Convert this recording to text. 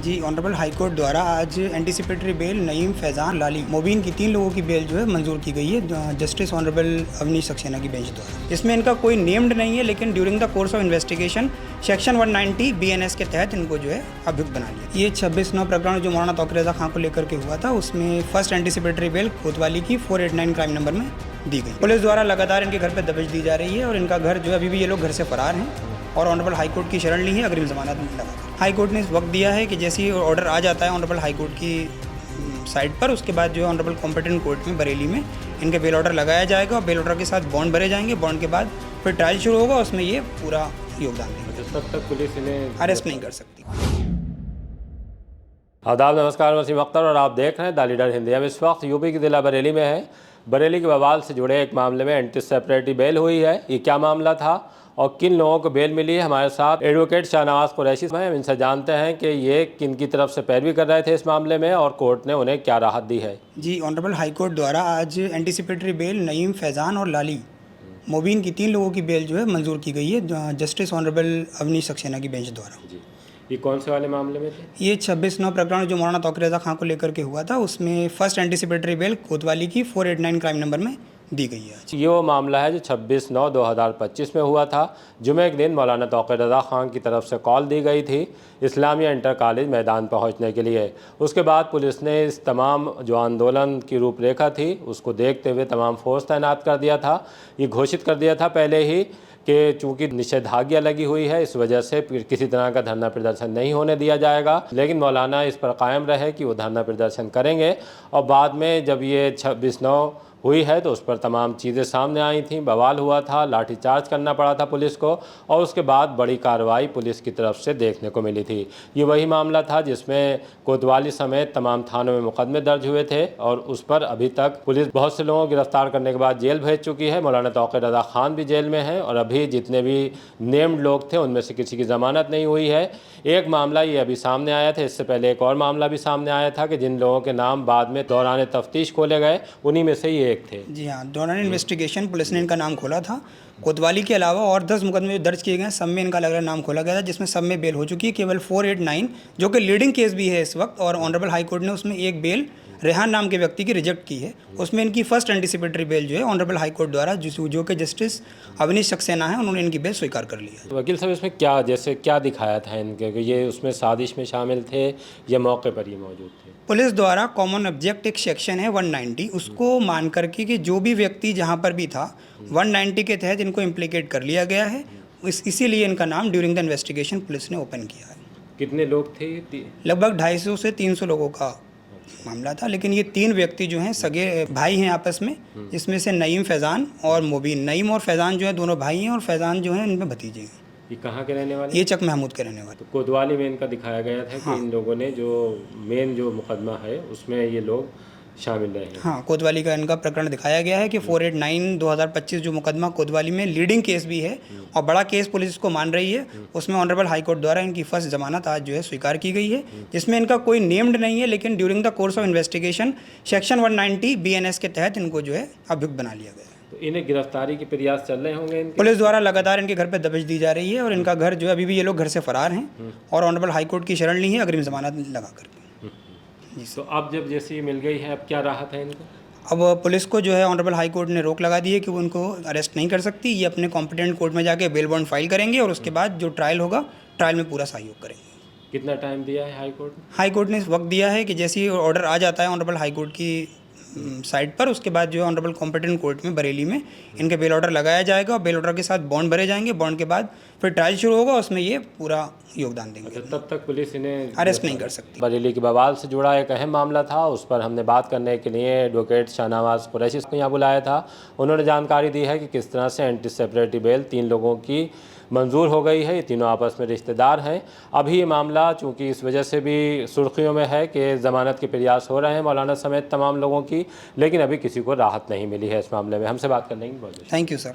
जी, honourable high court द्वारा आज anticipatory bail Naeem, Faizan, लाली, मोबीन की 3 लोगों की बेल जो है मंजूर की गई है जस्टिस ऑनरेबल अवनीश सक्सेना की बेंच द्वारा। इसमें इनका कोई नेम्ड नहीं है, लेकिन during the course of investigation section 190 BNS के तहत इनको जो है अभियुक्त बना लिया। ये 26/9 प्रकरण जो मौलाना तौक़ीर रज़ा खां को लेकर के हुआ था, उसमें फर्स्ट एंटीसिपेटरी बेल कोतवाली की 489 क्राइम नंबर में दी गई। पुलिस द्वारा लगातार इनके घर पर दबिश दी जा रही है और इनका घर जो है अभी भी ये लोग घर से फरार हैं और ऑनरेबल हाई कोर्ट की शरण ली है अग्रिम जमानत लगाकर। हाई कोर्ट ने इस वक्त दिया है कि जैसे ही ऑर्डर आ जाता है ऑनरेबल हाई कोर्ट की साइट पर, उसके बाद जो है ऑनरेबल कॉम्पिटेंट कोर्ट में बरेली में इनके बेल ऑर्डर लगाया जाएगा और बेल ऑर्डर के साथ बॉन्ड भरे जाएंगे। बॉन्ड के बाद फिर ट्रायल शुरू होगा, उसमें ये पूरा योगदान देंगे। तब तक पुलिस इन्हें अरेस्ट नहीं कर सकती। आदाब, नमस्कार, वसीम अख्तर और आप देख रहे हैं द लीडर हिंदी। हम इस वक्त यूपी के ज़िला बरेली में हैं। बरेली के बवाल से जुड़े एक मामले में एंटीसिपेटरी बेल हुई है। ये क्या मामला था और किन लोगों को बेल मिली है? हमारे साथ एडवोकेट शाहनवाज कुरैशी हैं। हम इनसे जानते हैं कि ये किन की तरफ से पैरवी कर रहे थे इस मामले में और कोर्ट ने उन्हें क्या राहत दी है। जी, ऑनरेबल हाई कोर्ट द्वारा आज एंटीसिपेटरी बेल नईम, फैज़ान और लाली, मोबीन की 3 लोगों की बेल जो है मंजूर की गई है जस्टिस ऑनरेबल अवनीश सक्सेना की बेंच द्वारा। जी, ये कौन से वाले मामले में थे? ये 26/9 प्रकरण जो मौलाना तौक़ीर रज़ा खां को लेकर के हुआ था, उसमें फर्स्ट एंटीसिपेटरी बेल कोतवाली की 489 क्राइम नंबर में दी गई है। ये वो मामला है जो 26/9/2025 में हुआ था। जुमे के दिन मौलाना तौक़ीर रज़ा खां की तरफ से कॉल दी गई थी इस्लामिया इंटर कॉलेज मैदान पहुंचने के लिए। उसके बाद पुलिस ने इस तमाम जो आंदोलन की रूपरेखा थी उसको देखते हुए तमाम फोर्स तैनात कर दिया था। ये घोषित कर दिया था पहले ही कि चूँकि निषेधाज्ञा लगी हुई है, इस वजह से किसी तरह का धरना प्रदर्शन नहीं होने दिया जाएगा। लेकिन मौलाना इस पर कायम रहे कि वो धरना प्रदर्शन करेंगे और बाद में जब ये 26/9 हुई है तो उस पर तमाम चीज़ें सामने आई थीं, बवाल हुआ था, लाठीचार्ज करना पड़ा था पुलिस को और उसके बाद बड़ी कार्रवाई पुलिस की तरफ से देखने को मिली थी। ये वही मामला था जिसमें कोतवाली समेत तमाम थानों में मुकदमे दर्ज हुए थे और उस पर अभी तक पुलिस बहुत से लोगों को गिरफ्तार करने के बाद जेल भेज चुकी है। मौलाना तौक़ीर रज़ा खान भी जेल में हैं और अभी जितने भी नेम्ड लोग थे उनमें से किसी की ज़मानत नहीं हुई है। एक मामला ये अभी सामने आया था, इससे पहले एक और मामला भी सामने आया था कि जिन लोगों के नाम बाद में दौरान तफ्तीश खोले गए उन्हीं में से ये एक थे। जी हाँ, दौरान इन्वेस्टिगेशन पुलिस ने इनका नाम खोला था। कोतवाली के अलावा और 10 मुकदमे दर्ज किए गए, सब में इनका अलग अलग नाम खोला गया था, जिसमें सब में बेल हो चुकी है। केवल 489 जो कि लीडिंग केस भी है इस वक्त, और ऑनरेबल हाई कोर्ट ने उसमें एक बेल रेहान नाम के व्यक्ति की रिजेक्ट की है। उसमें इनकी फर्स्ट एंटीसिपेटरी बेल जो है ऑनरेबल हाई कोर्ट द्वारा जो कि जस्टिस अवनीश सक्सेना है, उन्होंने इनकी बेल स्वीकार कर लिया है। वकील साहब, इसमें क्या दिखाया था इनके कि ये उसमें साजिश में शामिल थे या मौके पर ये मौजूद थे? पुलिस द्वारा कॉमन ऑब्जेक्ट एक सेक्शन है 190, उसको मान करके कि जो भी व्यक्ति जहाँ पर भी था 190 के तहत इनको इम्प्लीकेट कर लिया गया है। इसीलिए इनका नाम ड्यूरिंग द इन्वेस्टिगेशन पुलिस ने ओपन किया है। कितने लोग थे? लगभग 250 से 300 लोगों का मामला था, लेकिन ये 3 व्यक्ति जो हैं सगे भाई हैं आपस में, जिसमें से नईम, फैज़ान और मोबीन। नईम और फैज़ान जो है दोनों भाई हैं और फैज़ान जो है इनमें भतीजे हैं। ये कहाँ के रहने वाले? ये चक महमूद के रहने वाले। तो कोतवाली में इनका दिखाया गया था कि इन लोगों ने जो मेन जो मुकदमा है उसमें ये लोग शामिल रहे हैं। हाँ, कोतवाली का इनका प्रकरण दिखाया गया है कि 489/2025 जो मुकदमा कोतवाली में लीडिंग केस भी है और बड़ा केस पुलिस को मान रही है, उसमें ऑनरेबल हाई कोर्ट द्वारा इनकी फर्स्ट जमानत आज जो है स्वीकार की गई है, जिसमें इनका कोई नेम्ड नहीं है, लेकिन during the course of investigation section 190 BNS के तहत इनको जो है अभियुक्त बना लिया गया है। तो इन्हें गिरफ्तारी के प्रयास चल रहे होंगे इनके? पुलिस द्वारा लगातार इनके घर पर दबिश दी जा रही है और इनका घर जो है अभी भी ये लोग घर से फरार हैं और ऑनरेबल हाई कोर्ट की शरण ली है अग्रिम जमानत लगा कर। तो अब जब जैसे ये मिल गई है, अब क्या राहत है इनको? अब पुलिस को जो है ऑनरेबल हाई कोर्ट ने रोक लगा दी है कि वो उनको अरेस्ट नहीं कर सकती। ये अपने कॉम्पिटेंट कोर्ट में जाके बेल बॉन्ड फाइल करेंगे और उसके बाद जो ट्रायल होगा, ट्रायल में पूरा सहयोग करेंगे। कितना टाइम दिया है हाई कोर्ट ने? हाई कोर्ट ने इस वक्त दिया है कि जैसे ही ऑर्डर आ जाता है ऑनरेबल हाई कोर्ट की साइट पर, उसके बाद जो है ऑनरेबल कॉम्पिटेंट कोर्ट में बरेली में इनके बेल ऑर्डर लगाया जाएगा और बेल ऑर्डर के साथ बॉन्ड भरे जाएंगे। बॉन्ड के बाद फिर ट्रायल शुरू होगा, उसमें ये पूरा योगदान देंगे। तब तक पुलिस इन्हें अरेस्ट नहीं कर सकती। बरेली के बवाल से जुड़ा एक अहम मामला था, उस पर हमने बात करने के लिए एडवोकेट शाहनवाज कुरैशी को यहाँ बुलाया था। उन्होंने जानकारी दी है कि किस तरह से एंटीसिपेटरी बेल 3 लोगों की मंजूर हो गई है। ये तीनों आपस में रिश्तेदार हैं। अभी ये मामला चूँकि इस वजह से भी सुर्खियों में है कि ज़मानत के प्रयास हो रहे हैं मौलाना समेत तमाम लोगों की, लेकिन अभी किसी को राहत नहीं मिली है इस मामले में। हमसे बात करने की बहुत। Thank you sir.